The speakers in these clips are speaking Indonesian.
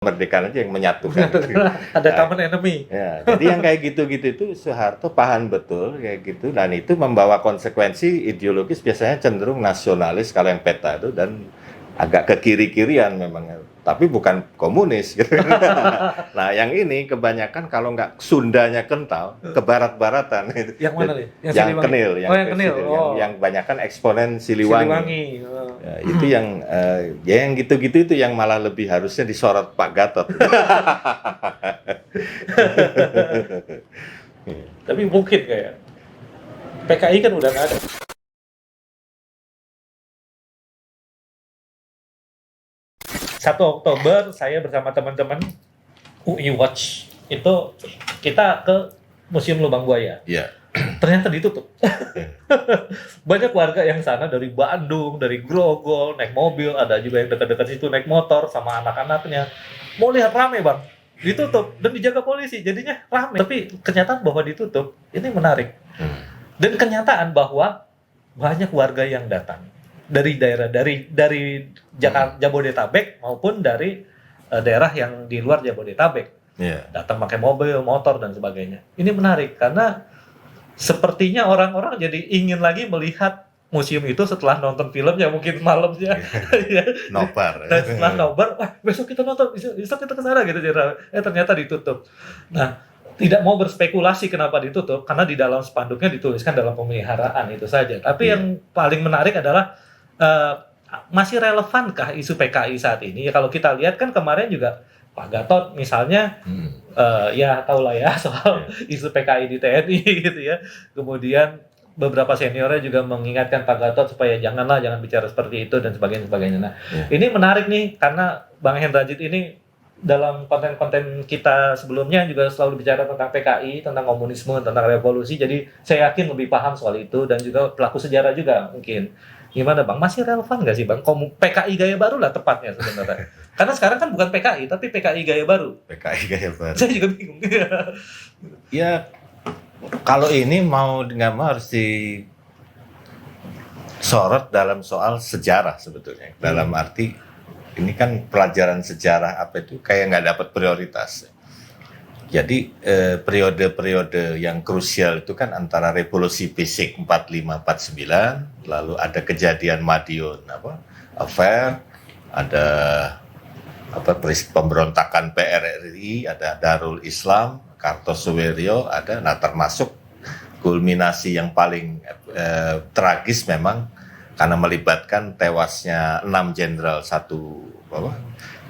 kemerdekaan aja yang menyatukan. Ada Nah, common enemy. ya, jadi yang kayak gitu-gitu itu Soeharto paham betul kayak gitu, dan itu membawa konsekuensi ideologis biasanya cenderung nasionalis kalau yang peta itu, dan agak ke kiri-kirian memang, tapi bukan komunis gitu. Nah yang ini kebanyakan kalau nggak Sundanya kental, ke barat-baratan itu. Yang mana nih? Yang Yang Siliwangi? Kenil, Oh, yang Kenil. Presiden, Oh. yang banyakan eksponen Siliwangi. Siliwangi. Oh. Ya, itu yang ya yang gitu-gitu itu yang malah lebih harusnya disorot Pak Gatot. Tapi mungkin kayak PKI kan udah nggak ada. 1 Oktober saya bersama teman-teman UI Watch itu kita ke Museum Lubang Buaya. Iya. Ternyata ditutup. Banyak warga yang sana dari Bandung, dari Grogol, naik mobil, ada juga yang dekat-dekat situ naik motor sama anak-anaknya. Mau lihat rame bang, ditutup dan dijaga polisi, jadinya rame. Tapi kenyataan bahwa ditutup, ini menarik. Dan kenyataan bahwa banyak warga yang datang dari daerah dari Jakarta, Jabodetabek maupun dari daerah yang di luar Jabodetabek. Iya. Datang pakai mobil, motor dan sebagainya. Ini menarik karena sepertinya orang-orang jadi ingin lagi melihat museum itu setelah nonton filmnya mungkin malamnya. Ya. Nobar. Dan setelah nobar, wah besok kita nonton, besok kita ke sana gitu. Ternyata ditutup. Nah, tidak mau berspekulasi kenapa ditutup karena di dalam spanduknya dituliskan dalam pemeliharaan itu saja. Tapi yang paling menarik adalah masih relevankah isu PKI saat ini? Ya, kalau kita lihat kan kemarin juga Pak Gatot misalnya ya tahulah ya soal isu PKI di TNI gitu ya. Kemudian beberapa seniornya juga mengingatkan Pak Gatot supaya jangan bicara seperti itu dan sebagainya. Nah, ini menarik nih karena Bang Hendrajit ini dalam konten-konten kita sebelumnya juga selalu bicara tentang PKI, tentang komunisme, tentang revolusi. Jadi saya yakin lebih paham soal itu dan juga pelaku sejarah juga mungkin. Gimana Bang? Masih relevan nggak sih Bang? PKI gaya baru lah tepatnya sebenarnya. Karena sekarang kan bukan PKI, tapi PKI gaya baru. PKI gaya baru. Saya juga bingung. Ya, kalau ini mau nggak mau harus disorot dalam soal sejarah sebetulnya. Dalam arti ini kan pelajaran sejarah apa itu kayak nggak dapat prioritas. Jadi periode-periode yang krusial itu kan antara revolusi fisik 45-49, lalu ada kejadian Madiun affair, ada pemberontakan PRRI, ada Darul Islam, Kartosuwiryo, ada termasuk kulminasi yang paling tragis memang karena melibatkan tewasnya 6 jenderal, 1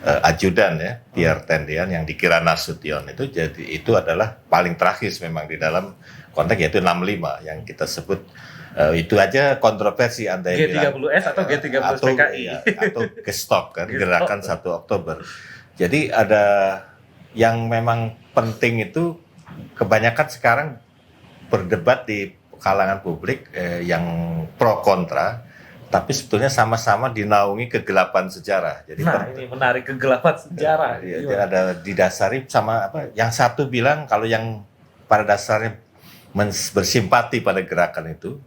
ajudan ya, Pierre Tendian yang dikira Nasution itu, jadi itu adalah paling tragis memang di dalam konteks yaitu 65 yang kita sebut itu aja kontroversi Anda G30S atau G30S PKI atau Gestok kan, gerakan 1 Oktober. Jadi ada yang memang penting itu kebanyakan sekarang berdebat di kalangan publik yang pro kontra, tapi sebetulnya sama-sama dinaungi kegelapan sejarah. Jadi ini menarik, kegelapan sejarah. Ya, ada didasari sama yang satu bilang kalau yang pada dasarnya bersimpati pada gerakan itu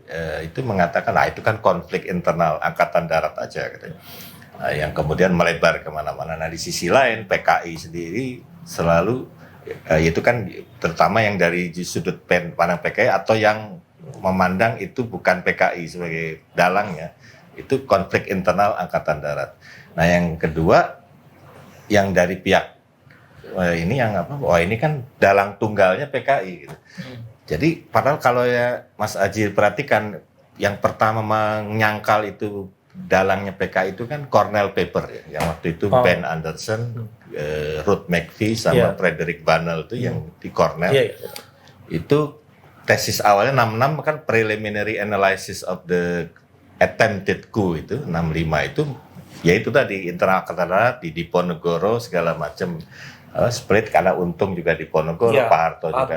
mengatakan itu kan konflik internal angkatan darat aja katanya. Yang kemudian melebar kemana-mana. Nah di sisi lain PKI sendiri selalu itu kan terutama yang dari sudut pandang PKI atau yang memandang itu bukan PKI sebagai dalangnya, itu konflik internal angkatan darat. Nah yang kedua yang dari pihak ini yang ini kan dalang tunggalnya PKI gitu. Jadi padahal kalau ya Mas Aji perhatikan yang pertama menyangkal itu dalangnya PKI itu kan Cornell Paper ya, yang waktu itu Ben Anderson, Ruth McVie sama Frederick Bunnell itu yang di Cornell. Itu tesis awalnya 66 kan preliminary analysis of the attempted coup itu 65 itu ya itu tadi internal angkatan darat di Diponegoro segala macam. Split karena Untung juga di Ponegoro, Pak Harto juga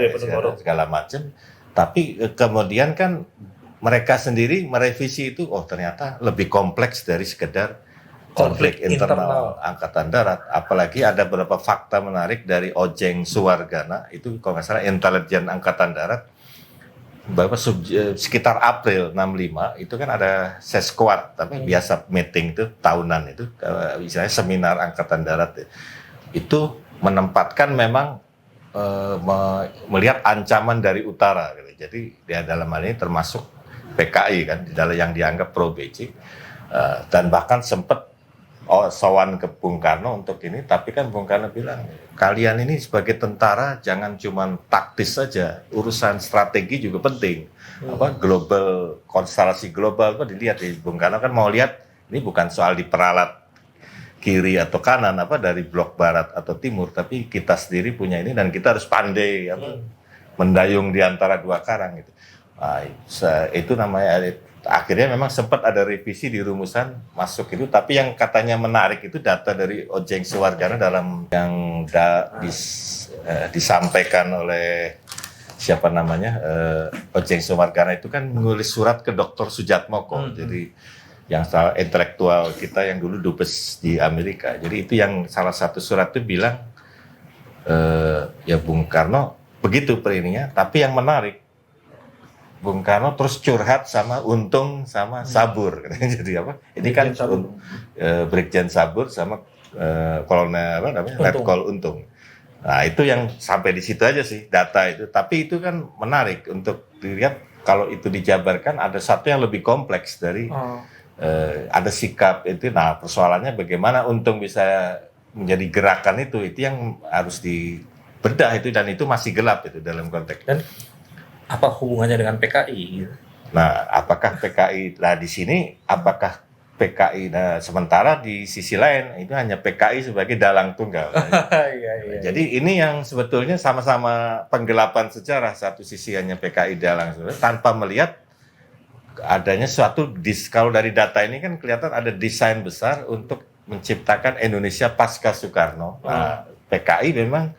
segala macam. Tapi kemudian kan mereka sendiri merevisi itu, ternyata lebih kompleks dari sekedar konflik internal angkatan darat. Apalagi ada beberapa fakta menarik dari Ojeng Suwargana, itu kalau nggak salah intelijen angkatan darat, bahwa sekitar April 65 itu kan ada sesquad, tapi biasa meeting itu tahunan itu, misalnya seminar angkatan darat. itu menempatkan memang melihat ancaman dari utara gitu. Jadi dia dalam hal ini termasuk PKI kan di dalam yang dianggap pro BC, dan bahkan sempat sowan ke Bung Karno untuk ini, tapi kan Bung Karno bilang kalian ini sebagai tentara jangan cuma taktis saja, urusan strategi juga penting. Global, konstelasi global itu dilihat. Bung Karno kan mau lihat ini bukan soal diperalat kiri atau kanan dari blok barat atau timur, tapi kita sendiri punya ini dan kita harus pandai mendayung di antara dua karang gitu. Itu namanya, akhirnya memang sempat ada revisi di rumusan masuk itu, tapi yang katanya menarik itu data dari Ojeng Suwargana dalam yang disampaikan oleh siapa namanya Ojeng Suwargana itu kan menulis surat ke Dr. Sujatmoko. Jadi yang salah intelektual kita yang dulu dubes di Amerika. Jadi itu yang salah satu surat itu bilang ya Bung Karno begitu perininya, tapi yang menarik Bung Karno terus curhat sama Untung sama Sabur. Jadi apa? Ini kan Brigjen Sabur sama Kolonel Letkol Untung. Nah itu yang sampai di situ aja sih data itu. Tapi itu kan menarik untuk dilihat kalau itu dijabarkan ada satu yang lebih kompleks dari ada sikap itu. Nah persoalannya bagaimana Untung bisa menjadi gerakan itu yang harus dibedah itu, dan itu masih gelap itu dalam konteks. Dan apa hubungannya dengan PKI? Nah apakah PKI, nah di sini apakah PKI, nah sementara di sisi lain itu hanya PKI sebagai dalang tunggal. Iya. Jadi ini yang sebetulnya sama-sama penggelapan sejarah, satu sisi hanya PKI dalang tanpa melihat adanya suatu kalau dari data ini kan kelihatan ada desain besar untuk menciptakan Indonesia pasca Soekarno. Nah, PKI memang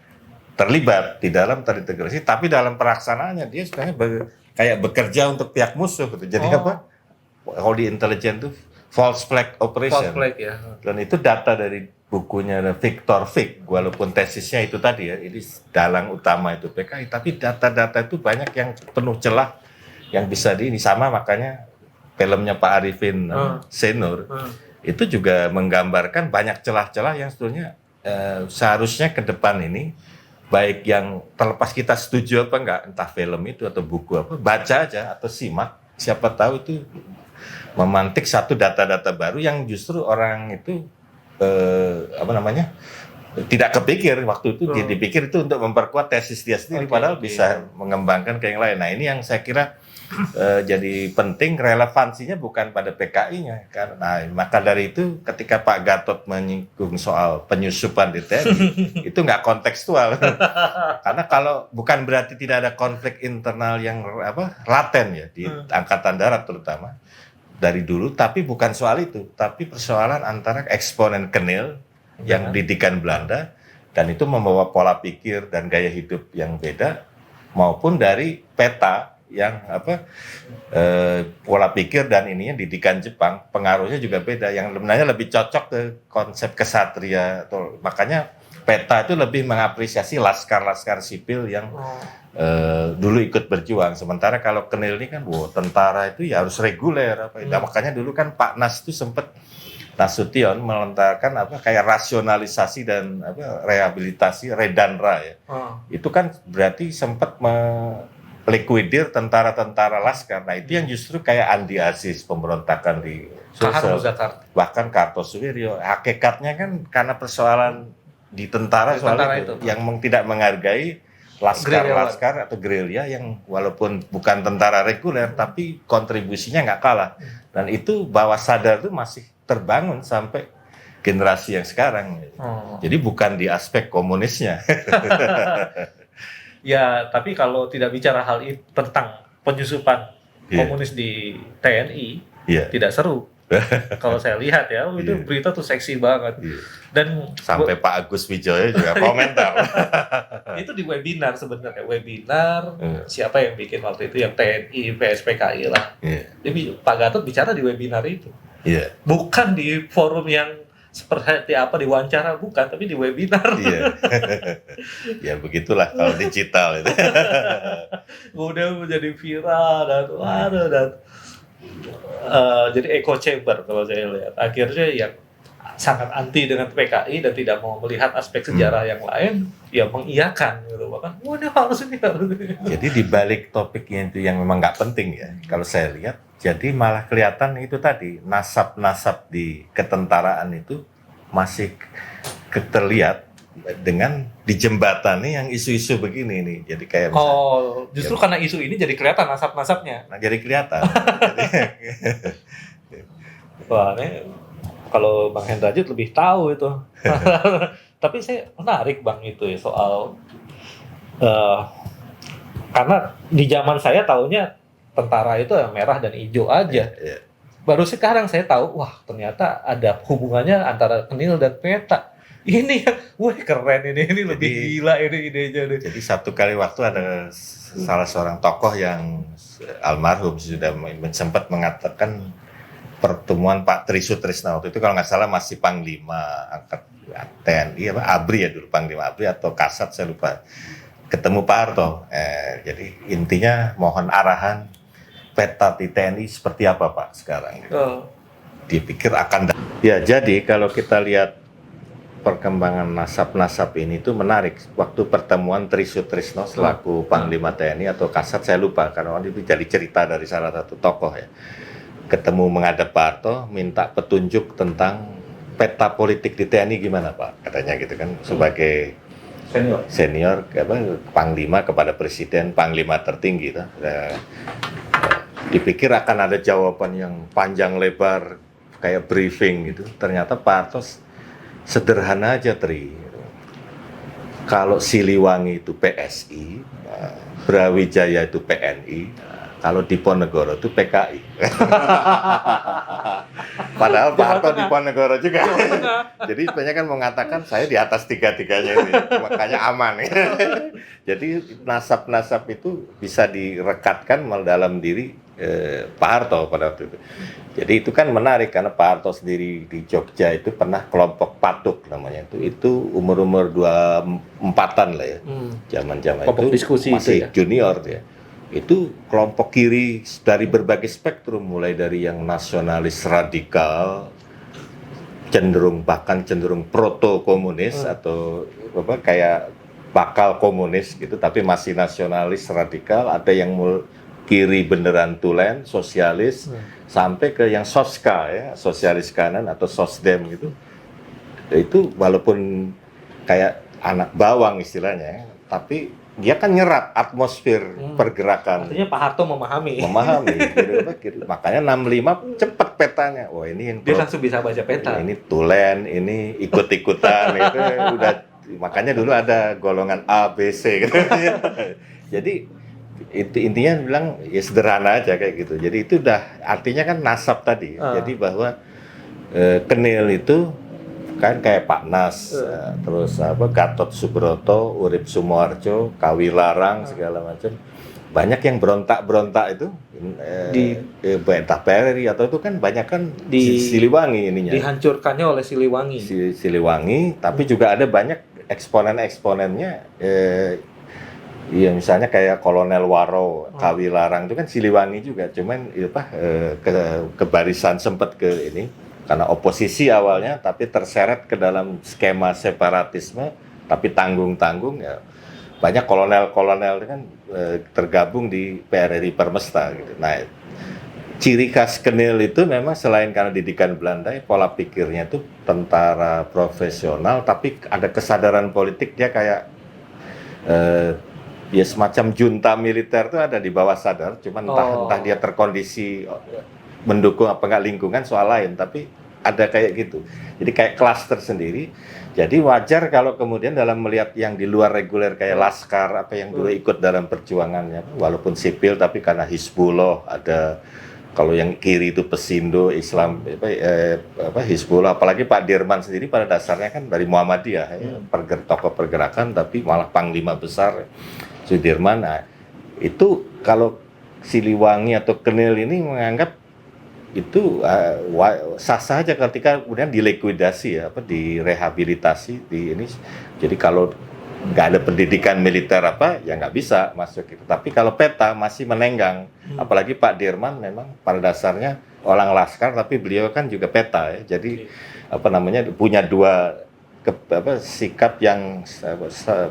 terlibat di dalam terintegrasi, tapi dalam pelaksanaannya dia sebenarnya kayak bekerja untuk pihak musuh gitu. Jadi apa? Kalau di intelijen itu false flag operation. False flag ya. Dan itu data dari bukunya Victor Fick, walaupun tesisnya itu tadi ya, ini dalang utama itu PKI, tapi data-data itu banyak yang penuh celah yang bisa ini sama, makanya filmnya Pak Arifin Senur itu juga menggambarkan banyak celah-celah yang sebetulnya seharusnya ke depan ini, baik yang terlepas kita setuju apa enggak, entah film itu atau buku apa, baca aja atau simak, siapa tahu itu memantik satu data-data baru yang justru orang itu tidak kepikir waktu itu. Dia dipikir itu untuk memperkuat tesis dia sendiri, padahal bisa mengembangkan ke yang lain. Nah ini yang saya kira jadi penting, relevansinya bukan pada PKI-nya kan. Nah maka dari itu ketika Pak Gatot menyinggung soal penyusupan di TNI itu nggak kontekstual. Karena kalau bukan berarti tidak ada konflik internal yang laten ya di Angkatan Darat terutama dari dulu, tapi bukan soal itu, tapi persoalan antara eksponen Kenil yang didikan Belanda dan itu membawa pola pikir dan gaya hidup yang beda, maupun dari peta yang pola pikir dan ininya didikan Jepang, pengaruhnya juga beda, yang sebenarnya lebih cocok ke konsep kesatria. Makanya peta itu lebih mengapresiasi laskar-laskar sipil yang dulu ikut berjuang. Sementara kalau Kenil ini kan tentara itu ya harus reguler Nah, makanya dulu kan Pak Nas itu sempat, Nasution melontarkan kayak rasionalisasi dan rehabilitasi Redanra ya. Itu kan berarti sempat likuidir tentara-tentara laskar. Nah itu yang justru kayak Andi Aziz, pemberontakan di Sulsel, bahkan Kartosuwiryo. Hakikatnya kan karena persoalan di tentara soal itu yang tidak menghargai laskar-laskar atau gerilya yang walaupun bukan tentara reguler tapi kontribusinya nggak kalah. Dan itu bawah sadar itu masih terbangun sampai generasi yang sekarang. Jadi bukan di aspek komunisnya. Ya, tapi kalau tidak bicara hal itu tentang penyusupan komunis di TNI, tidak seru. Kalau saya lihat ya, itu berita tuh seksi banget. Dan sampai Pak Agus Wijoyo juga komentar. Itu di webinar sebenarnya. Webinar siapa yang bikin waktu itu, yang TNI, PSPKI lah. Pak Gatot bicara di webinar itu. Bukan di forum yang seperti apa diwawancara, bukan, tapi di webinar. Ya begitulah kalau digital itu. Udah menjadi viral dan jadi echo chamber kalau saya lihat. Akhirnya yang sangat anti dengan PKI dan tidak mau melihat aspek sejarah yang lain, ya mengiyakan gitu, bahkan wah ini harus ini harus ini. Jadi di balik topiknya itu yang memang nggak penting ya, kalau saya lihat, jadi malah kelihatan itu tadi nasab-nasab di ketentaraan itu masih terlihat dengan dijembatani yang isu-isu begini nih. Jadi kayak Oh, justru karena isu ini jadi kelihatan nasab-nasabnya. nah, jadi kelihatan. Wah, ini kalau Bang Hendrajit lebih tahu itu. Tapi saya menarik Bang itu ya soal karena di zaman saya taunya tentara itu merah dan hijau aja. Ya. Baru sekarang saya tahu, wah ternyata ada hubungannya antara Kenil dan peta. Ini wah keren ini lebih gila ini idenya. Jadi satu kali waktu ada salah seorang tokoh yang almarhum sudah sempat mengatakan pertemuan Pak Tri Sutrisno waktu itu kalau nggak salah masih Panglima Angkat TNI apa ABRI ya dulu, Panglima ABRI atau Kasat saya lupa, ketemu Pak Harto. Jadi intinya mohon arahan peta di TNI seperti apa Pak sekarang. Dipikir akan ya, jadi kalau kita lihat perkembangan nasab-nasab ini itu menarik. Waktu pertemuan Tri Sutrisno selaku Panglima TNI atau Kasat saya lupa karena itu jadi cerita dari salah satu tokoh ya. Ketemu menghadap Pak Harto, minta petunjuk tentang peta politik di TNI gimana Pak, katanya gitu kan, sebagai senior Panglima kepada Presiden, Panglima tertinggi gitu. Dipikir akan ada jawaban yang panjang lebar kayak briefing gitu, ternyata Pak Harto sederhana aja Tri. Kalau Siliwangi itu PSI, Brawijaya itu PNI, kalau Diponegoro itu PKI. Padahal Pak Harto Diponegoro juga. Jadi sebenarnya kan mengatakan saya di atas tiga-tiganya ini, makanya aman. Jadi nasab-nasab itu bisa direkatkan dalam diri Pak Harto pada waktu itu. Jadi itu kan menarik karena Pak Harto sendiri di Jogja itu pernah kelompok Patuk namanya itu umur-umur 24-an lah ya. Zaman-zaman itu diskusi masih itu ya? junior ya. Itu kelompok kiri dari berbagai spektrum, mulai dari yang nasionalis radikal, bahkan cenderung proto komunis atau apa kayak bakal komunis gitu, tapi masih nasionalis radikal. Ada yang kiri beneran tulen, sosialis, sampai ke yang soska ya, sosialis kanan atau sosdem gitu. Itu walaupun kayak anak bawang istilahnya, tapi dia kan nyerap atmosfer pergerakan. Artinya Pak Harto memahami. Gitu. Makanya 65 cepat petanya. Wah ini yang Dia langsung bisa baca peta. Ini tulen, ini ikut-ikutan itu udah. Makanya dulu ada golongan A, B, C gitu. Jadi itu intinya bilang ya sederhana aja kayak gitu. Jadi itu udah artinya kan nasab tadi. Jadi bahwa Kenil itu kan kayak Pak Nas, terus Gatot Subroto, Urip Sumoharjo, Kawilarang segala macam. Banyak yang berontak-berontak itu di TPRRI atau itu kan banyak kan di Siliwangi ininya. Dihancurkannya oleh Siliwangi. Siliwangi, tapi juga ada banyak eksponen-eksponennya. Iya misalnya kayak Kolonel Waro, Kawilarang itu kan Siliwangi juga, cuman ke barisan sempat ke ini. Karena oposisi awalnya, tapi terseret ke dalam skema separatisme, tapi tanggung-tanggung ya. Banyak kolonel-kolonel kan tergabung di PRRI Permesta gitu. Nah, ciri khas Kenil itu memang selain karena didikan Belanda, pola pikirnya itu tentara profesional, tapi ada kesadaran politik dia kayak ya semacam junta militer itu ada di bawah sadar, cuman entah dia terkondisi mendukung apa enggak lingkungan soal lain, tapi ada kayak gitu. Jadi kayak klaster sendiri. Jadi wajar kalau kemudian dalam melihat yang di luar reguler kayak Laskar apa yang dulu ikut dalam perjuangannya, walaupun sipil tapi karena Hizbullah ada. Kalau yang kiri itu Pesindo, Islam, Hizbullah, apalagi Pak Dirman sendiri pada dasarnya kan dari Muhammadiyah, tokoh pergerakan, tapi malah Panglima Besar Sudirman. Nah, itu kalau Siliwangi atau Kenil ini menganggap itu sah saja ketika kemudian dilikuidasi ya, direhabilitasi di ini. Jadi kalau nggak ada pendidikan militer ya nggak bisa masuk itu. Tapi kalau peta masih menenggang, apalagi Pak Dirman memang pada dasarnya orang laskar, tapi beliau kan juga peta ya. Jadi apa namanya, punya dua sikap yang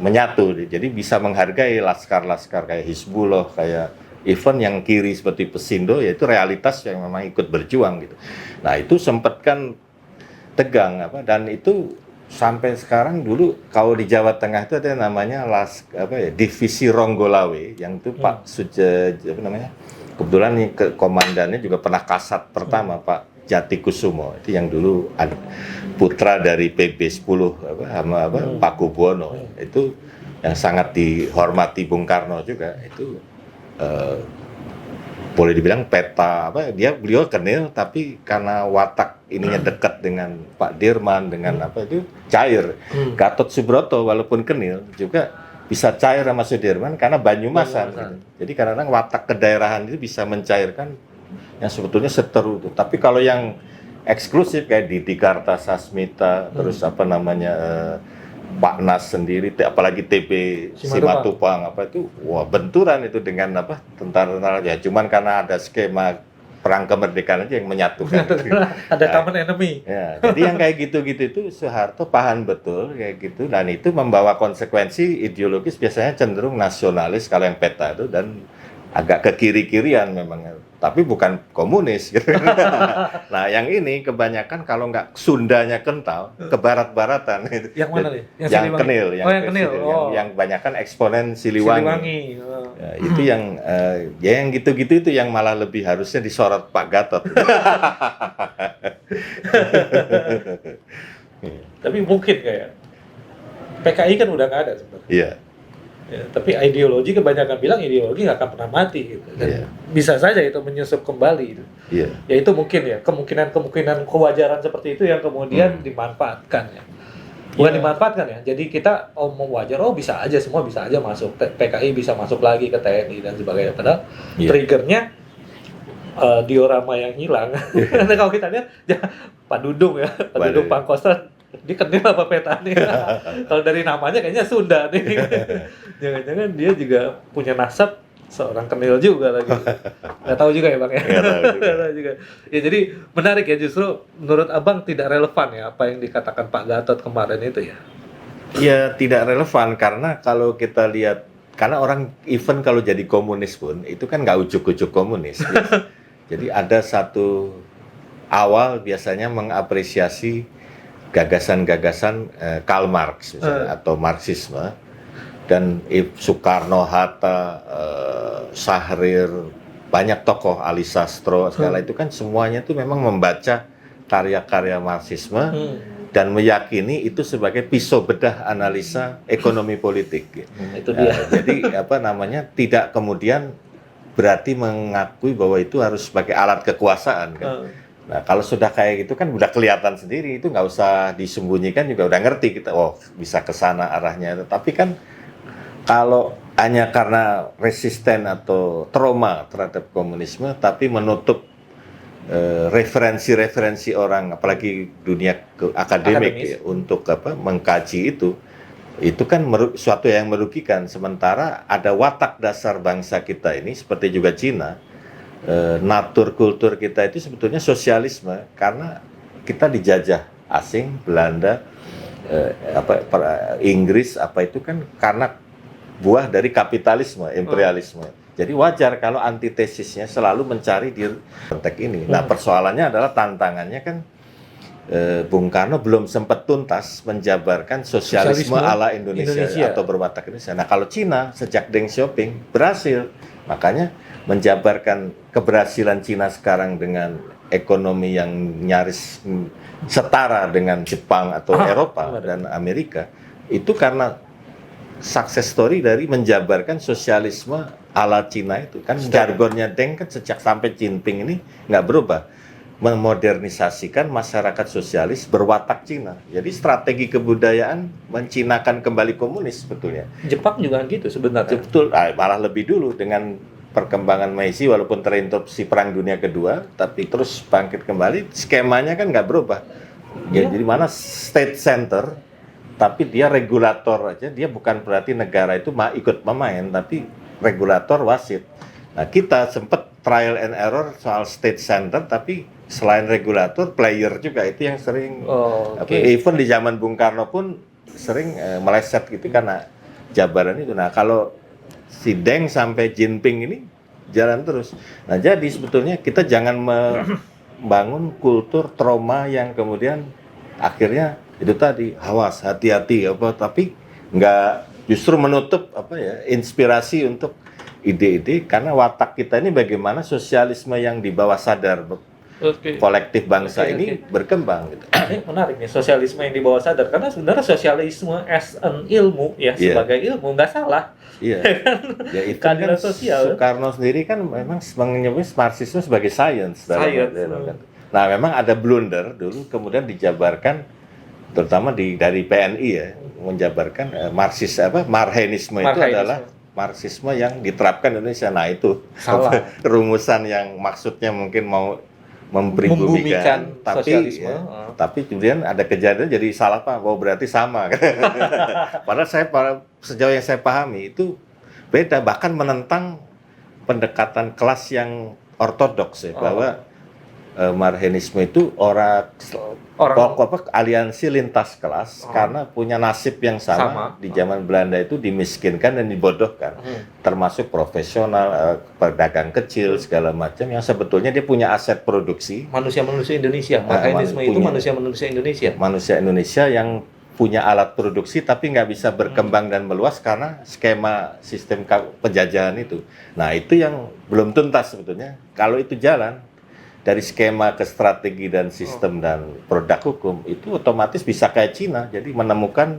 menyatu. Jadi bisa menghargai laskar-laskar kayak Hizbullah, kayak event yang kiri seperti Pesindo, yaitu realitas yang memang ikut berjuang gitu. Nah itu sempat kan tegang dan itu sampai sekarang. Dulu kalau di Jawa Tengah itu ada namanya divisi Ronggolawe, yang itu Pak kebetulan nih komandannya juga pernah Kasat pertama Pak Jati Kusumo, itu yang dulu putra dari PB 10 Pak Kubuwono, itu yang sangat dihormati Bung Karno juga. Itu boleh dibilang peta beliau kenil, tapi karena watak ininya dekat dengan Pak Dirman, dengan itu cair. Gatot Subroto walaupun kenil juga bisa cair sama Sudirman karena Banyumasan gitu. Jadi kadang-kadang watak kedaerahan itu bisa mencairkan yang sebetulnya seteru itu. Tapi kalau yang eksklusif kayak Didi Kartasasmita, terus Pak Nas sendiri, apalagi TB Simatupang itu, benturan itu dengan tentara-tentara ya. Cuman karena ada skema perang kemerdekaan aja yang menyatukan. Ada common enemy. Ya, jadi yang kayak gitu-gitu itu Soeharto paham betul kayak gitu, dan itu membawa konsekuensi ideologis biasanya cenderung nasionalis kalau yang peta itu, dan agak ke kiri-kirian memang, tapi bukan komunis gitu. Nah yang ini kebanyakan kalau nggak Sundanya kental, ke barat-baratan itu. Yang mana nih? Yang kenil, yang kenil. Yang banyakan eksponen Siliwangi. Ya, itu yang yang gitu-gitu itu yang malah lebih harusnya disorot Pak Gatot. Tapi mungkin kayak PKI kan udah nggak ada sebenarnya. Iya. Ya, tapi ideologi kebanyakan bilang ideologi nggak akan pernah mati gitu. Dan bisa saja itu menyusup kembali gitu. Ya itu mungkin ya kemungkinan kewajaran seperti itu yang kemudian dimanfaatkan ya. Bukan dimanfaatkan ya. Jadi kita mau wajar, bisa aja, semua bisa aja masuk. PKI bisa masuk lagi ke TNI dan sebagainya. Padahal triggernya diorama yang hilang. Karena kalau kita lihat Pak Dudung Pangkostrat, dia kenal apa petanya. Kalau dari namanya kayaknya Sunda nih. Jangan-jangan dia juga punya nasab seorang kenil juga lagi. Nggak tahu juga ya Bang ya. Nggak tahu juga. Ya jadi menarik ya, justru menurut Abang tidak relevan ya apa yang dikatakan Pak Gatot kemarin itu ya. Ya tidak relevan, karena kalau kita lihat, karena orang even kalau jadi komunis pun itu kan nggak ujuk-ujuk komunis. Jadi ada satu awal biasanya mengapresiasi gagasan-gagasan Karl Marx misalnya, atau Marxisme, dan Soekarno, Hatta, Syahrir, banyak tokoh, Ali Sastro, segala itu kan semuanya itu memang membaca karya-karya Marxisme dan meyakini itu sebagai pisau bedah analisa ekonomi politik. Itu dia. Jadi tidak kemudian berarti mengakui bahwa itu harus sebagai alat kekuasaan kan. Nah kalau sudah kayak gitu kan udah kelihatan sendiri, itu nggak usah disembunyikan, juga udah ngerti kita, bisa ke sana arahnya. Tapi kan kalau hanya karena resisten atau trauma terhadap komunisme, tapi menutup referensi-referensi orang, apalagi dunia akademik ya, untuk mengkaji itu kan suatu yang merugikan. Sementara ada watak dasar bangsa kita ini, seperti juga Cina, natur kultur kita itu sebetulnya sosialisme, karena kita dijajah asing, Belanda, Inggris, itu kan karena buah dari kapitalisme, imperialisme. Jadi wajar kalau antitesisnya selalu mencari di konteks ini. Nah persoalannya adalah tantangannya kan Bung Karno belum sempat tuntas menjabarkan sosialisme ala Indonesia atau berwatak Indonesia. Nah kalau Cina sejak Deng Xiaoping berhasil, makanya menjabarkan keberhasilan Cina sekarang dengan ekonomi yang nyaris setara dengan Jepang atau Eropa dan Amerika, itu karena success story dari menjabarkan sosialisme ala Cina itu. Kan jargonnya Deng kan sejak sampai Jinping ini nggak berubah, memodernisasikan masyarakat sosialis berwatak Cina. Jadi strategi kebudayaan mencinakan kembali komunis sebetulnya. Jepang juga gitu sebenarnya. Betul, malah lebih dulu dengan perkembangan Meiji, walaupun terinterupsi Perang Dunia Kedua, tapi terus bangkit kembali. Skemanya kan nggak berubah. Jadi mana state center, tapi dia regulator aja. Dia bukan berarti negara itu ikut memain, tapi regulator, wasit. Nah, kita sempat trial and error soal state center, tapi selain regulator, player juga itu yang sering. Even di zaman Bung Karno pun sering meleset gitu karena jabaran itu. Nah, kalau si Deng sampai Jinping ini jalan terus. Nah, jadi sebetulnya kita jangan membangun kultur trauma yang kemudian akhirnya itu tadi awas hati-hati tapi nggak justru menutup inspirasi untuk ide-ide karena watak kita ini bagaimana sosialisme yang di bawah sadar kolektif bangsa ini berkembang gitu. Ini menarik nih sosialisme yang di bawah sadar karena sebenarnya sosialisme as an ilmu sebagai ilmu nggak salah. Iya. Ya itu kan sosial. Soekarno sendiri kan memang menyebut Marxisme sebagai science. Nah, memang ada blunder dulu kemudian dijabarkan terutama dari PNI menjabarkan Marxisme itu adalah Marxisme yang diterapkan di Indonesia. Nah, itu salah. Rumusan yang maksudnya mungkin mau mempribumikan tapi kemudian ada kejadian jadi salah Pak. Berarti sama. Padahal sejauh yang saya pahami itu beda, bahkan menentang pendekatan kelas yang ortodoks bahwa Marxisme itu orang aliansi lintas kelas karena punya nasib yang sama. Di zaman Belanda itu dimiskinkan dan dibodohkan, termasuk profesional, pedagang kecil segala macam yang sebetulnya dia punya aset produksi. Manusia-manusia Indonesia, Marxisme itu manusia-manusia Indonesia. Manusia Indonesia yang punya alat produksi tapi nggak bisa berkembang dan meluas karena skema sistem penjajahan itu. Nah, itu yang belum tuntas sebetulnya. Kalau itu jalan dari skema ke strategi dan sistem dan produk hukum itu otomatis bisa kayak Cina, jadi menemukan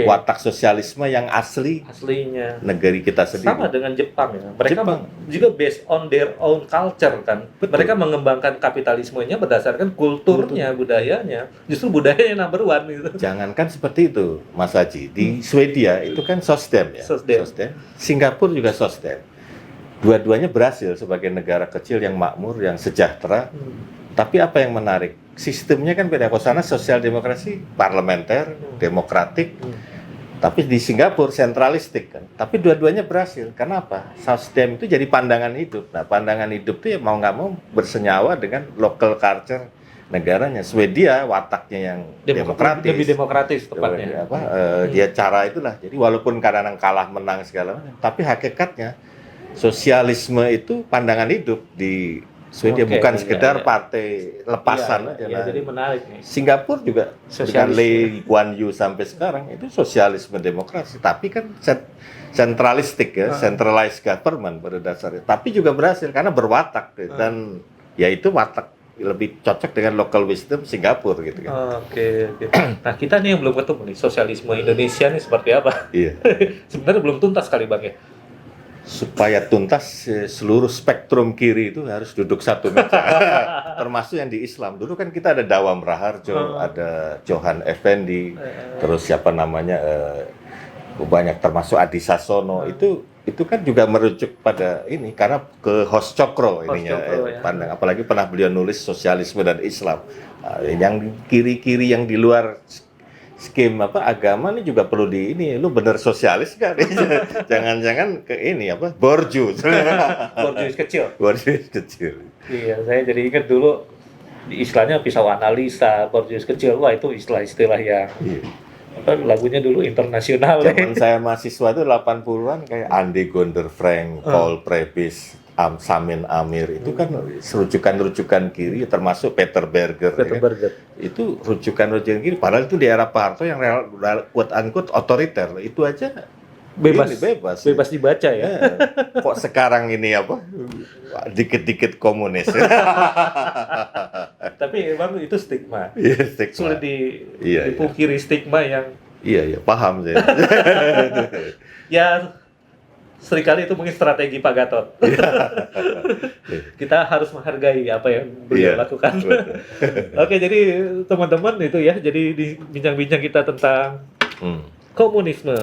watak sosialisme yang aslinya negeri kita sendiri. Sama dengan Jepang ya, mereka juga based on their own culture kan. Betul. Mereka mengembangkan kapitalismenya berdasarkan kulturnya, budayanya. Justru budayanya number one gitu. Jangankan seperti itu, Mas Haji. Di Swedia itu kan Sosdem ya. Sosdem. Singapura juga Sosdem. Dua-duanya berhasil sebagai negara kecil yang makmur, yang sejahtera. Tapi apa yang menarik? Sistemnya kan beda. Kalau sana sosial demokrasi, parlementer, demokratik. Tapi di Singapura sentralistik kan. Tapi dua-duanya berhasil. Karena apa? Sosdem itu jadi pandangan hidup. Nah, pandangan hidup itu ya mau nggak mau bersenyawa dengan local culture negaranya. Swedia wataknya yang demokratis. Lebih demokratis tepatnya. Dia cara itulah. Jadi walaupun kadang-kadang kalah menang segala macam, tapi hakikatnya sosialisme itu pandangan hidup di Swedia, bukan sekedar partai lepasan aja. Jadi menarik nih. Singapura juga dengan Lee Kuan Yew sampai sekarang itu sosialisme demokrasi, tapi kan sentralistik centralized government pada dasarnya. Tapi juga berhasil karena berwatak dan yaitu watak lebih cocok dengan local wisdom Singapura gitu kan. Oke. Nah, kita nih yang belum ketemu nih sosialisme Indonesia nih seperti apa? Iya. Sebenarnya belum tuntas kali Bang ya. Supaya tuntas seluruh spektrum kiri itu harus duduk satu meja. Termasuk yang di Islam. Dulu kan kita ada Dawam Raharjo, ada Johan Effendi, terus siapa namanya banyak termasuk Adi Sasono. Itu kan juga merujuk pada ini karena ke Hos Cokro ininya pandang, apalagi pernah beliau nulis sosialisme dan Islam. Yang kiri-kiri yang di luar skema agama ini juga perlu lu bener sosialis kan? Jangan-jangan ke ini Borjuis. Borjuis kecil. Borjuis kecil. Iya, saya jadi ingat dulu di istilahnya pisau analisa, Borjuis kecil. Wah, itu istilah-istilah yang lagunya dulu internasional. Zaman saya mahasiswa itu 80-an kayak Andi Gonder-Frank, Paul Prebis, Samin Amir itu kan rujukan-rujukan kiri, termasuk Peter Berger. Itu rujukan-rujukan kiri, padahal itu di era Pak Harto yang quote-unquote otoriter. Itu aja bebas dibaca ya. Kok sekarang ini dikit-dikit komunis. Tapi emang itu stigma. Iya, stigma. Sulit dipungkiri stigma yang paham saya. Ya seringkali itu mungkin strategi Pak Gatot. Kita harus menghargai apa yang beliau lakukan. Oke, jadi teman-teman itu ya, jadi di bincang-bincang kita tentang komunisme.